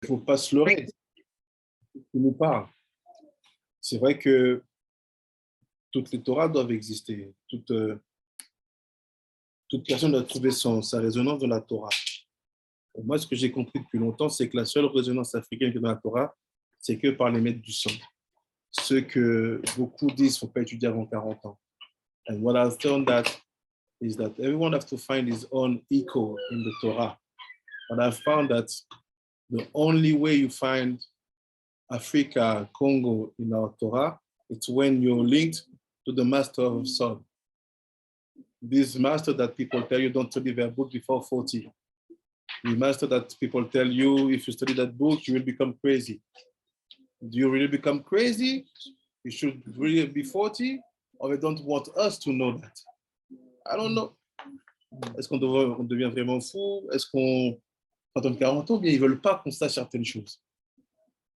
Il ne faut pas se leurrer. Il nous parle. C'est vrai que toutes les Torahs doivent exister. Toute personne doit trouver sa résonance dans la Torah. Et moi, ce que j'ai compris depuis longtemps, c'est que la seule résonance africaine qui est dans la Torah, c'est que par les maîtres du sang. Ce que beaucoup disent, il ne faut pas étudier avant 40 ans. And what I've found that is that everyone has to find his own echo in the Torah. And I've found that the only way you find Africa, Congo in our Torah, it's when you're linked to the master of song. This master that people tell you don't study their book before 40. The master that people tell you if you study that book, you will become crazy. Do you really become crazy? You should really be 40, or they don't want us to know that. I don't know. Est-ce qu'on devient vraiment fou? Est-ce qu'on, quand on a 40 ans, bien, ils ne veulent pas qu'on sache certaines choses.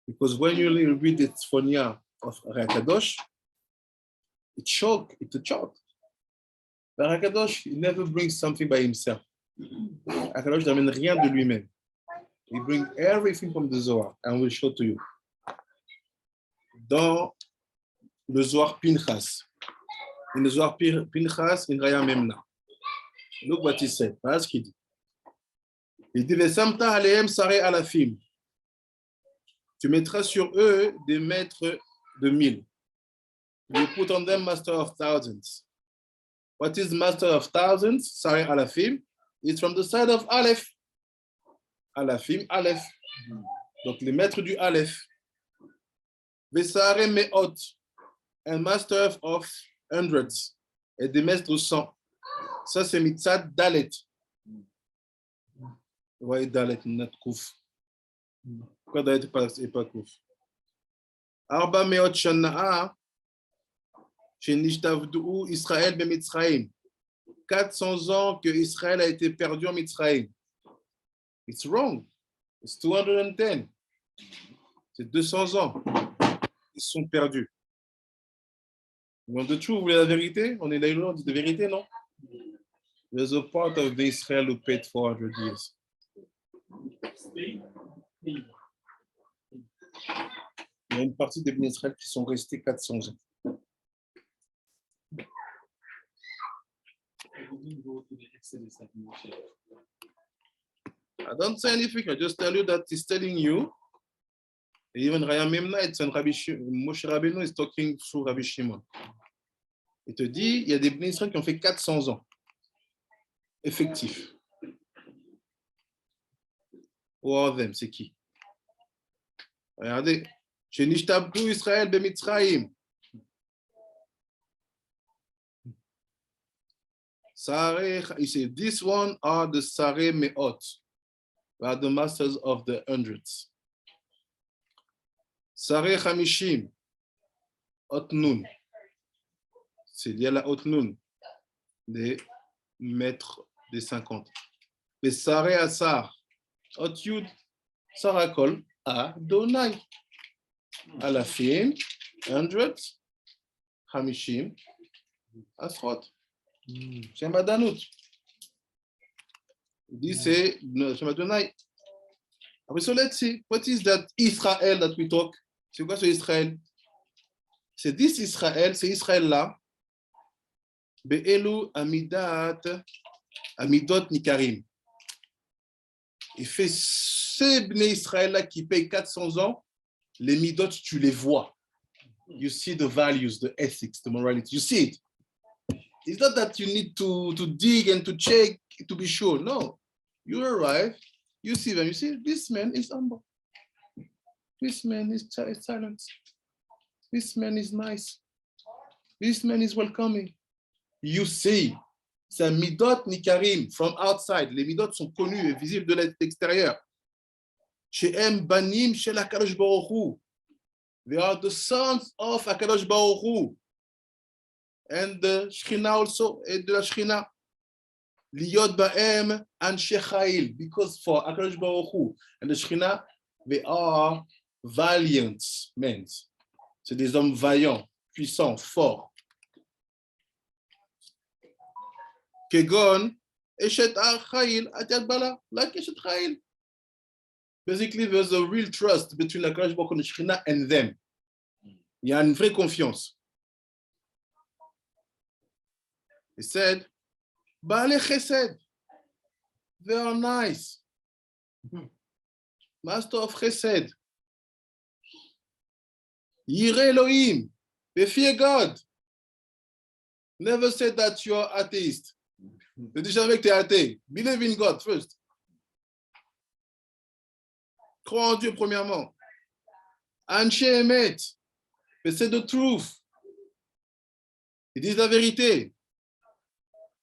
Because when you read the Tzfonia of Rakadosh, it's a choke. But Rakadosh never brings something by himself. Rakadosh n'amène rien de lui-même. He brings everything from the Zohar, and we'll show to you. Dans le Zohar Pinchas, in the Zohar Pinchas, in Raya Memna. Look what he said. Voilà ce qu'il dit. Il dit, Vesamta alehem sare alafim. Tu mettras sur eux des maîtres de 1000. You put on them master of thousands. What is master of thousands? Sare alafim. It's from the side of Aleph. Alafim, Aleph. Donc les maîtres du Aleph. Vesare meot. Un master of hundreds. Et des maîtres de 100. Ça, c'est Mitzad Dalet. Ouais, Dalet, not Kouf. Pourquoi Dalet et pas Kouf? Arba Meot Shana'a, Shenishtabdou Israël be Mitzraïm. 400 ans que Israël a été perdu en Mitzraïm. It's wrong. It's 210. C'est 200 ans. Ils sont perdus. On the truth, vous voulez la vérité? On est là, on dit de vérité, non? There's a part of the Israel who paid 400 years. Il y a une partie des Bnei Israël qui sont restés 400 ans. I don't say anything, I just tell you that he's telling you. Even Raya Memna, it's an Moshe Rabbeinu is talking through Rabbi Shimon. Il te dit, il y a des Bnei Israël qui ont fait 400 ans. Effectifs. Who are them? C'est qui? Regardez. Shenishtabdou Israël be Mitzraïm. He said, this one are the Sareh Meot. They are the masters of the hundreds. Sareh Hamishim. Otnun. C'est lié à la Otnun. Des maîtres des 50. Les Sareh Asar. Otyud. Sarakol. Adonai. Alafim. Hundreds. Hamishim. Asrot. Shem Adanout. Il dit c'est Shem Adonai. Après, so let's see. What is that Israël that we talk? C'est quoi ce Israël? C'est this Israël, c'est Israël là. Be'elu Amidat, Amidot Nikarim. Il fait ces Bnei Israël là qui payent 400 ans, les Midot, tu les vois. You see the values, the ethics, the morality. You see it. It's not that you need to dig and to check to be sure. No. You arrive, you see them, you see, this man is humble. This man is silent. This man is nice. This man is welcoming. You see, c'est un midot nikarim from outside. Les midot sont connus et visibles de l'extérieur. She'em banim shel HaKadosh Baruch Hu. They are the sons of HaKadosh Baruch Hu. And the Shekhinah also, and the Shekhinah. Liyot ba'em anshe chayil. Because for HaKadosh Baruch Hu and the Shekhinah, they are valiant men. C'est des hommes vaillants, puissants, forts. Kegon, Eshet Chayil, Atiat Bala, like Eshet Chayil. Basically, there's a real trust between the Kadosh Baruch Hu Shekhinah and them. Il y a une vraie confiance. He said, Baalei Chesed, they are nice. Master of Chesed. Yireh Elohim, they fear God. Never say that you are atheist. Ne dis jamais que tu es athée. Believe in God first. Crois en Dieu premièrement. Anshe Emet, mais c'est the truth. Ils disent la vérité.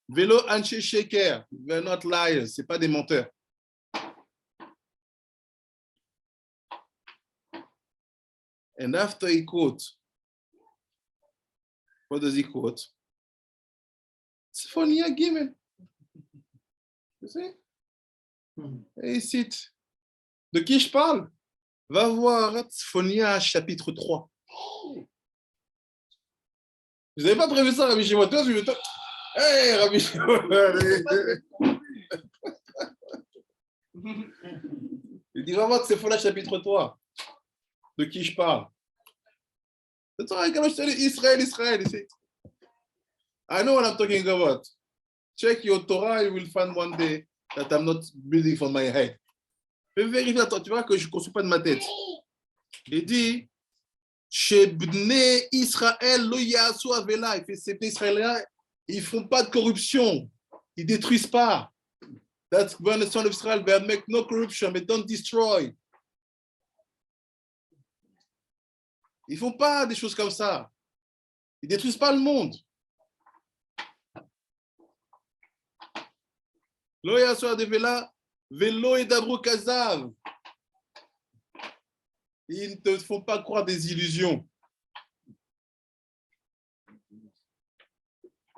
Velo Anshe Sheker, they're not liars, c'est pas des menteurs. And after he quotes, what does he quote? Siphonia Gimel. You see? Et il cite. De qui je parle? Va voir Siphonia chapitre 3. Vous n'avez pas prévu ça, Rabbi Shimon? Hey, Rabbi Shimon! Il dit, va voir Siphonia chapitre 3. De qui je parle? C'est toi, quand je te dis Israël, Israël. I know what I'm talking about. Check your Torah, you will find one day that I'm not building from my head. Mais vérifie, attends, tu vois que je ne construis pas de ma tête. Il dit, chez Bnei Israël, lo yasu avela. Il fait, ces Israéliens, ils ne font pas de corruption. Ils ne détruisent pas. That's when the son of Israel, they make no corruption, but don't destroy. Ils ne font pas des choses comme ça. Ils ne détruisent pas le monde. Lo yasu avela. Vélo et d'Abro Kazav. Ils ne te font pas croire des illusions.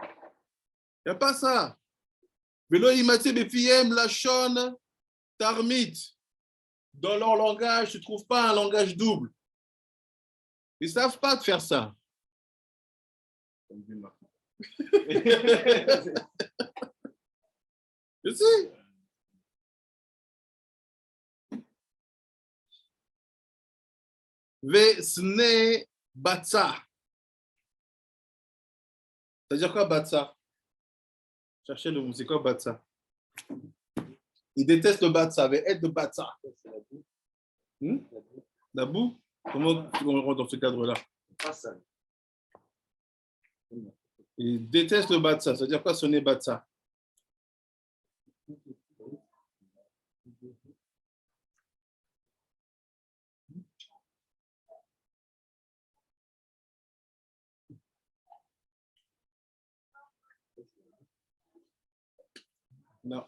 Il n'y a pas ça. Vélo Imaté Befiem Lachon Tarmit. Dans leur langage, tu ne trouves pas un langage double. Ils ne savent pas de faire ça. Je sais. Vesne Batsa. C'est-à-dire quoi, Batsa? Cherchez le mot, c'est quoi, Batsa? Il déteste le Batsa, avec aide de Batsa. La boue? Comment on rentre dans ce cadre-là? Il déteste le Batsa. C'est-à-dire quoi, sonner Batsa? Non.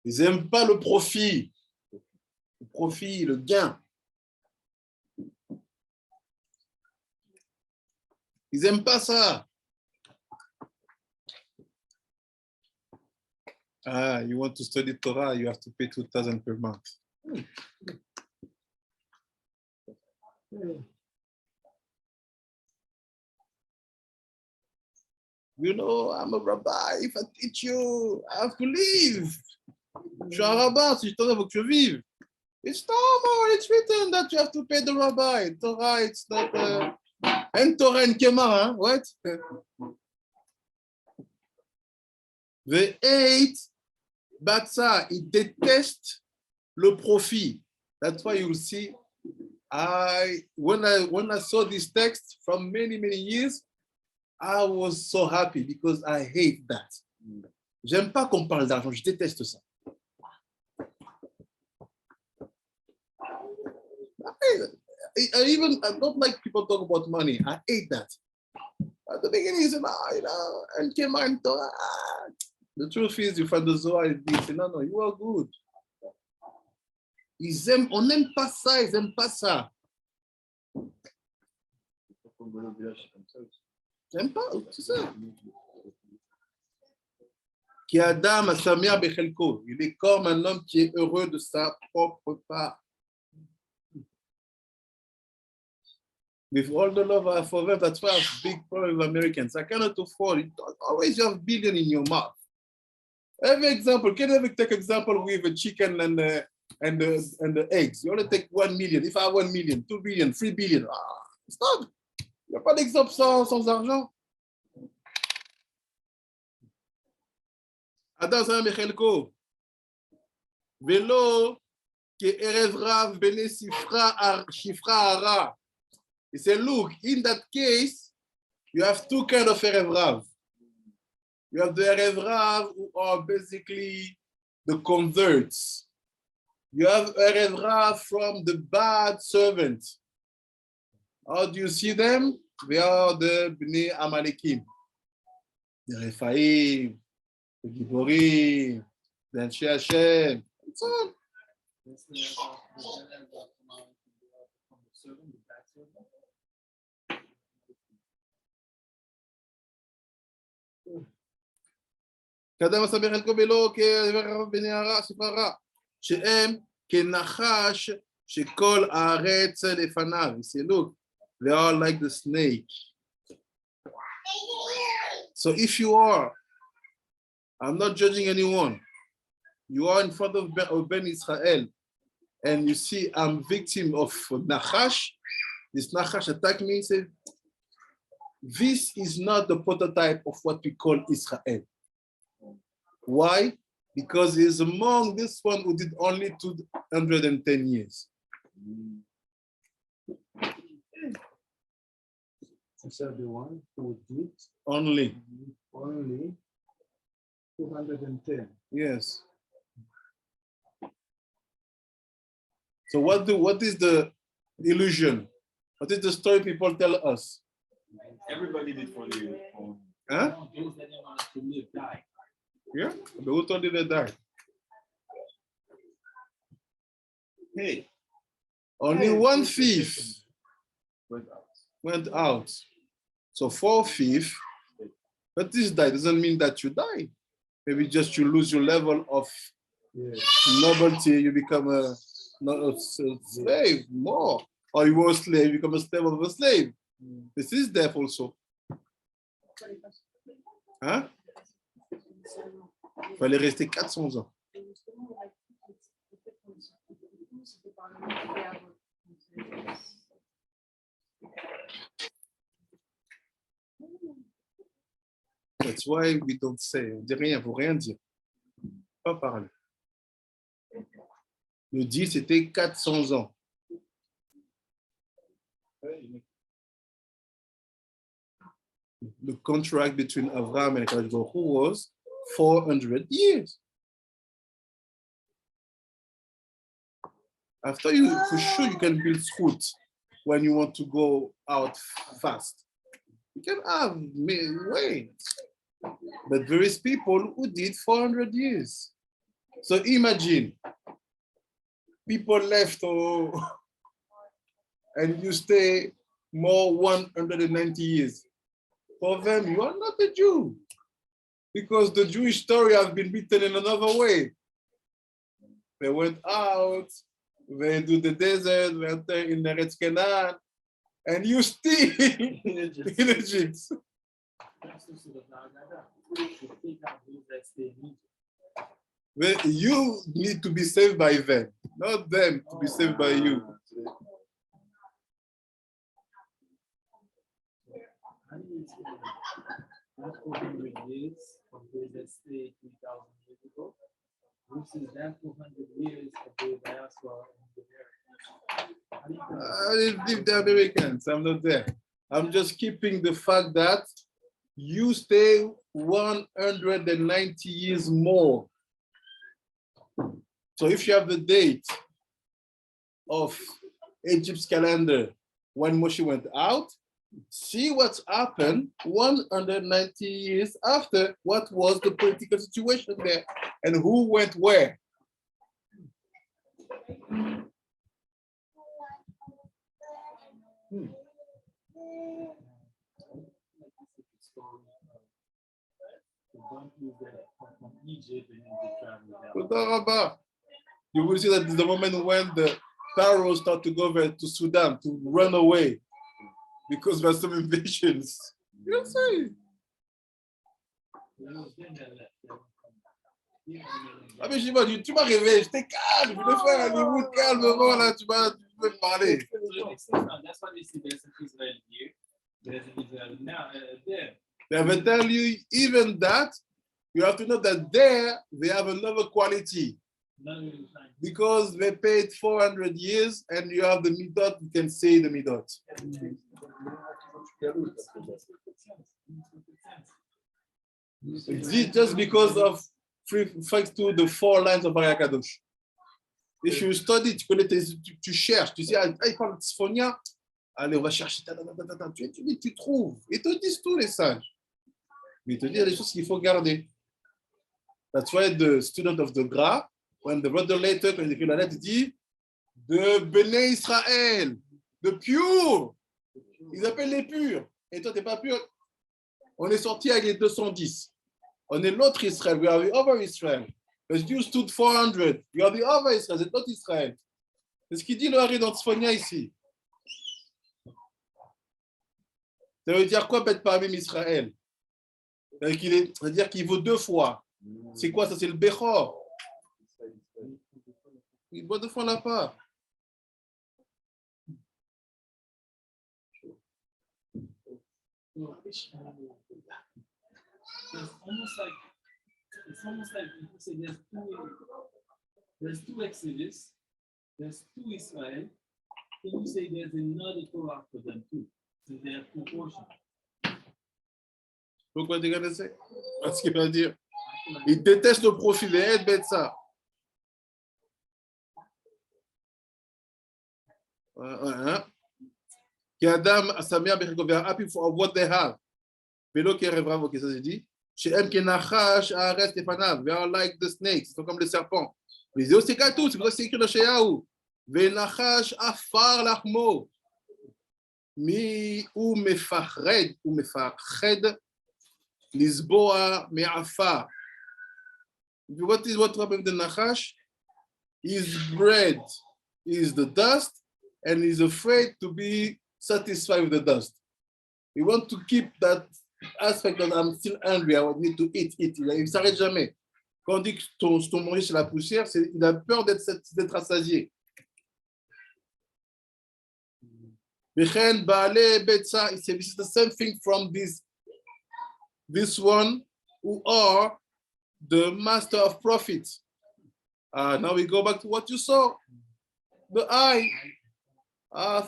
Ils n'aiment pas le profit. Le profit, le gain. Ils n'aiment pas ça. Ah, you want to study Torah, you have to pay 2,000 per month. You know, I'm a rabbi. If I teach you, I have to leave. Je suis un rabbin. Si je t'en ai, il faut que je vive. It's normal. It's written that you have to pay the rabbi. Torah, it's not... And Torah and Kemar, hein? What? The 8, Batsa, il déteste le profit. That's why you'll see, when I saw this text from many years, I was so happy because I hate that. J'aime pas qu'on parle d'argent, je déteste ça. I don't like people talk about money. I hate that. At the beginning, you say, and came on Torah. The truth is, you find the Zohar, you say, no, you are good. On n'aime pas ça, ils n'aiment pas ça. J'aime pas, c'est ça. Qui Adam a Samia Bechelko. Il est comme un homme qui est heureux de sa propre part. With all the love I have for them, that's why I have big problem with Americans. I cannot afford it. Always you have billion in your mouth. Every example, can you ever take example with a chicken and and the eggs. You only take 1 million. If I have 1 million, 2 billion, 3 billion, stop. Il n'y a pas d'exemple sans argent. Adam Salam Mechelko. Vélo, que Erev Rav Bene Shifra Ara. He said, look, in that case, you have two kinds of Erev Rav. You have the Erev Rav who are basically the converts. You have Erev Rav from the bad servant. How do you see them? They are the Bnei Amalekim. The Rephaim, the Giborim, the Anshe Hashem. It's all. קדם הסבר חלקו בלא כרב בני הרע, ספר רע, שהם כנחש שכל הארץ לפניו. You see, look, they are like the snake. So if you are, I'm not judging anyone, you are in front of Ben Israel, and you see I'm victim of Nachash, this Nachash attacked me, he said, this is not the prototype of what we call Israel. Why? Because he is among this one who did only 210 years. You said the one who did Only 210. Yes. So what is the illusion? What is the story people tell us? Everybody did for you. Huh? Those that didn't want to live die. Yeah, but who told you they died? Hey. Only one thief went out. So 4 thieves, but this die doesn't mean that you die. Maybe just you lose your level of nobility, you become a slave more. Or you were a slave, you become a slave of a slave. This is death also. Hein? Il fallait rester 400 ans. That's why we don't say. On dit rien, il faut rien dire. Pas parler. Le dit, c'était 400 ans. The contract between Abraham and Kadosh Baruch Hu was 400 years. After you, for sure, you can build zchut when you want to go out fast. You can have way. But there is people who did 400 years. So imagine, people left and you stay more 190 years. For them, you are not a Jew. Because the Jewish story has been written in another way. They went out, they do the desert, they enter in Eretz Canaan, and you still in Egypt. Well, you need to be saved by them, not them to be saved by you. Not 400 years of those that stayed 3,000 years ago, versus that 400 years of the diaspora in the Americas. I leave the Americans, I'm not there. I'm just keeping the fact that you stay 190 years more. So if you have the date of Egypt's calendar when Moshe went out, see what's happened 190 years after. What was the political situation there and who went where? You will see that is the moment when the pharaohs start to go over to Sudan to run away because there are some invasions. You don't say. Ah, mais je dis, tu m'as réveillé, j'étais calme, je voulais faire un Hollywood calmement, là, tu peux me parler. So it makes sense now. That's why they say there's an Israel here, there's an Israel now, there. They will tell you, even that, you have to know that there, they have another quality. None of it is fine. Because they paid 400 years and you have the midot, you can say the midot. It's just because of thanks to the 4 lines of Ariya Kadosh. If you study, tu connais, tu cherches, tu sais, ah, il parle de Tzfonia, allez, on va chercher, tu trouves. Ils te disent tous les sages. Mais ils te disent les choses qu'il faut garder. That's why the student of the Gra, when the brother later, quand il écrit la lettre, il dit de Béné Israël, de pur. Ils appellent les purs. Et toi, tu n'es pas pur. On est sorti avec les 210. On est l'autre Israël. We are the other Israel. The Jews stood 400. We are the other Israel. C'est l'autre Israël. C'est ce qu'il dit le Hari dans Tzfonia ici. Ça veut dire quoi, Beth Parmim Israël? Ça veut dire qu'il vaut 2 fois. C'est quoi ça? C'est le Bechor. Il vaut 2 fois la part. It's almost like people say there's 2 Exodus, there's 2 Israel, then you say there's another Torah for them too. So they have proportion. Pourquoi tu regardes ça? Parce qu'il va dire, il déteste le profil et bête ça. Qui Adam, Samia, Bechikover, happy for what they have. Vélo qui rêvera, ok, ça c'est dit. Chez M. Kenachash, Ares, Stefanav, they are like the snakes, ils sont comme les serpents. Mais c'est aussi tout, c'est pour ça que c'est écrit dans Sheyahu. Venachash, Afar, Lachmo. Mi ou mefachred, Lisboa, me'afar. What happened to the Nachash? His bread is the dust, and he's afraid to be satisfied with the dust. He wants to keep that aspect that I'm still hungry, I need to eat. Il ne s'arrête jamais. Quand on dit que ton manger c'est la poussière, il a peur d'être rassasié. It's the same thing from this one who are the master of profit. Now we go back to what you saw. The eye.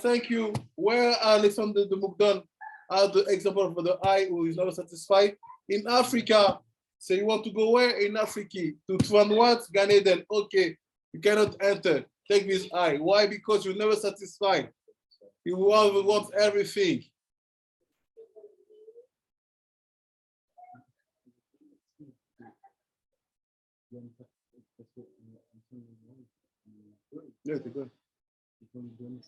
Thank you. Where are Alexander the Mugdan? The example for the eye who is not satisfied? In Africa. So you want to go where? In Africa. To what? Gan Eden. Okay. You cannot enter. Take this eye. Why? Because you're never satisfied. You want everything. Yeah, c'est good. Bien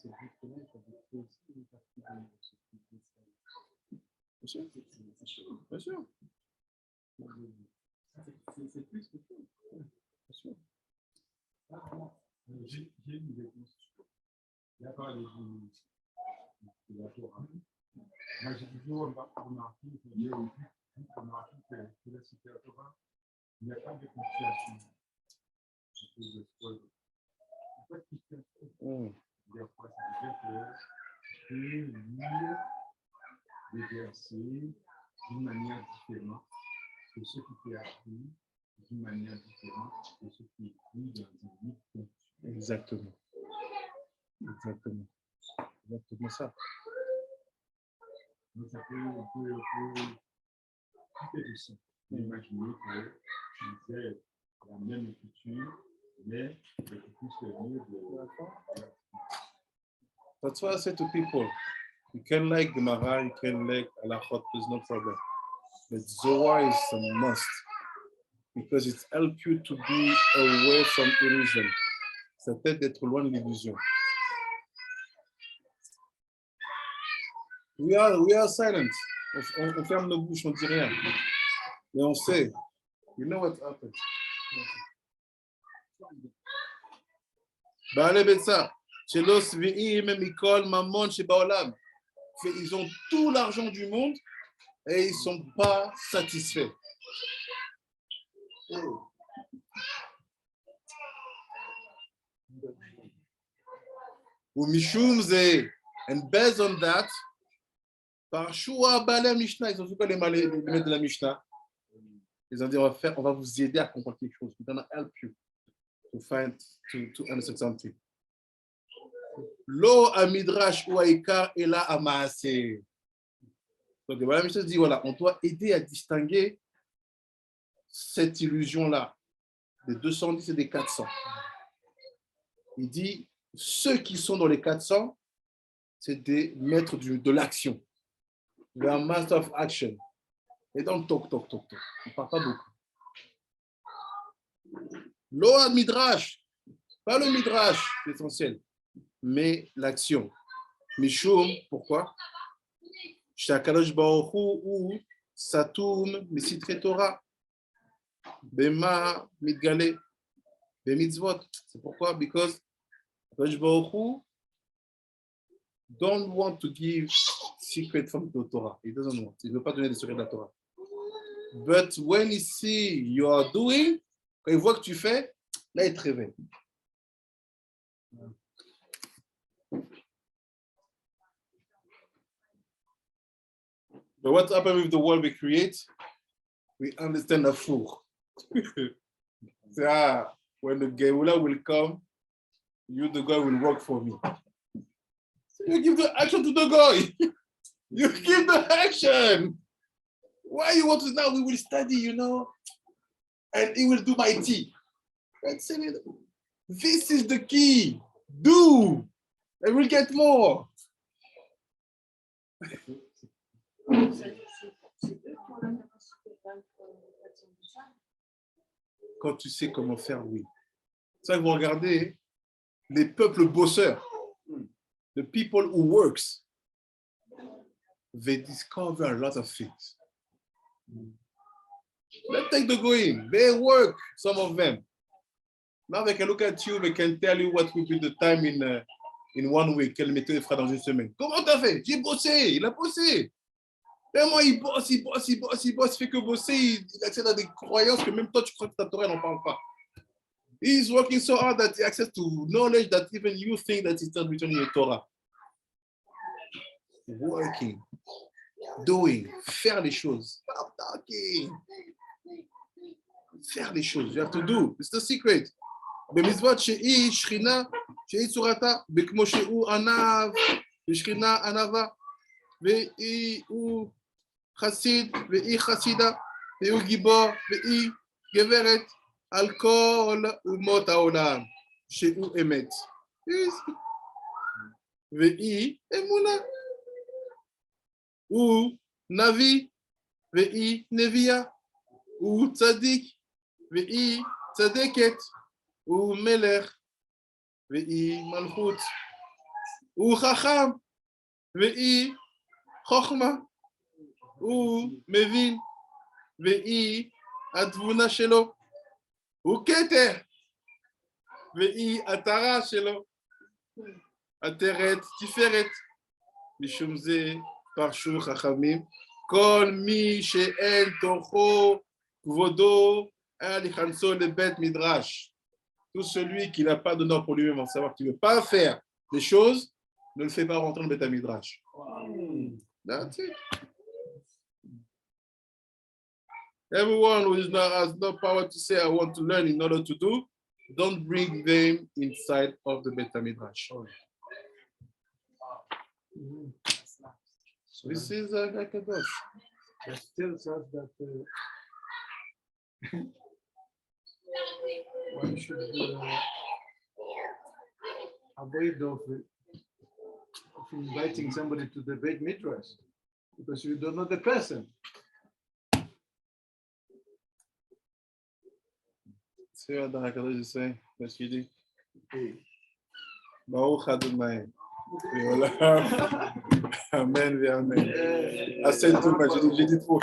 sûr. Bien sûr. C'est plus que tout. Bien sûr. J'ai une réponse. Il n'y a pas de la Torah. Moi, j'ai toujours remarqué que la cité la Torah, il n'y a pas de conciliation. En fait, des fois, ça veut dire que tu peux lire des versets d'une manière différente que ce qui t'est appris, d'une manière différente que ce qui est écrit dans un livre ponctuel. Exactement. Exactement. Exactement ça. Mais ça peut tout est possible. Imaginez que c'est la même écriture, mais l'écriture se lit de. That's why I say to people, you can like Gemara, you can like Halachot, there's no problem. But Zohar is a must because it helps you to be away from illusion. Ça t'aide d'être loin de l'illusion. We are silent. On ferme nos bouches, on ne dit rien. Mais on sait. You know what happened. Baalei Betsa, Shelo Svi'im Mikol Mamon Shebaolam. Ils ont tout l'argent du monde et ils ne sont pas satisfaits. Oh. Ou Mishum Ze. And based on that, par Shua Bala Mishnah, ils ont fait quoi les maîtres de la Mishnah? Ils ont dit, on va vous aider à comprendre quelque chose. We're going to help you to understand something. Lo amidrash ou aïkar et la amaase. Donc voilà, Mishnah dit, voilà, on doit aider à distinguer cette illusion-là, des 210 et des 400. Il dit, ceux qui sont dans les 400, c'est des maîtres de l'action. They are master of action. Et donc, toc. On ne parle pas beaucoup. Lo midrash, pas le midrash, c'est essentiel, mais l'action. Mishum, pourquoi? Shakadosh Baruch Hu ou Satum Misitre Torah. Bema Midgale, Bemitzvot. C'est pourquoi? Because Kadosh Baruch Hu don't want to give secret from the Torah. He doesn't want. Il ne veut pas donner des secrets de la Torah. But when he see you are doing, quand il voit que tu fais, là il te réveille. But what happens with the world we create? We understand the fool. When the Geula will come, you, the guy, will work for me. So you give the action to the guy. You give the action. Why you want to now? We will study, and he will do my tea. This is the key. Do, and we'll get more. Quand tu sais comment faire, oui. C'est ça que vous regardez les peuples bosseurs, the people who works, they discover a lot of things. Let's take the going. They work, some of them. Now they can look at you, they can tell you what will be the time in 1 week, quelle méthode il fera dans une semaine. Comment t'as fait? J'ai bossé, il a bossé. Et moi, il bosse, il fait que bosser, il accède à des croyances que même toi, tu crois que ta Torah n'en parle pas. He's working so hard that he access to knowledge that even you think that it's not written in your Torah. Working, doing, faire les choses. Stop talking. Faire les choses. You have to do. It's the secret. B'mitzvot she'i shchina, she'i tzurata, b'kmo she'u anav, b'shchina anava, ve'i u chassid, ve'i chassida, ve'i u gibor, ve'i geveret, al kol umot ha'olam, she'u emet. Ve'i emuna, u navi, ve'i nevia, u tzadik, ve'i tzadeket, ou Meler, ve'i Malchut, ou Chacham, ve'i Chochma, ou Mevin, ve'i Advuna Shelo, ou Keter, ve'i Atara Shelo, Ateret, Tiferet, Mishum Ze, Parshu Chachamim, Kol Mi She'en Tocho, Kvodo, Alichanso le Bet Midrash. Tout celui qui n'a pas d'honneur pour lui-même, en savoir qu'il ne veut pas faire des choses, ne le fait pas rentrer dans le Beth Midrash. That's it. Everyone who has no power to say, I want to learn in order to do, don't bring them inside of the Beth Midrash. So this is like a dose. That tells us that one should avoid of inviting somebody to the Beit Midrash because you don't know the person. C'est vrai, dans la cadre, je sais, parce qu'il dit, Baruch Adonai. Et voilà. Amen, et amen. I said too much, j'ai dit trop.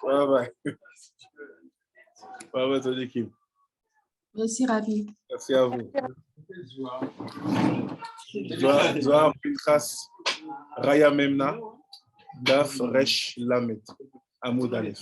Bye bye. Bye bye, Tony Kim. Merci, Ravi. Merci à vous. Zohar Pinchas Raya Memna Daf Resh Lamed Amoud Aleph.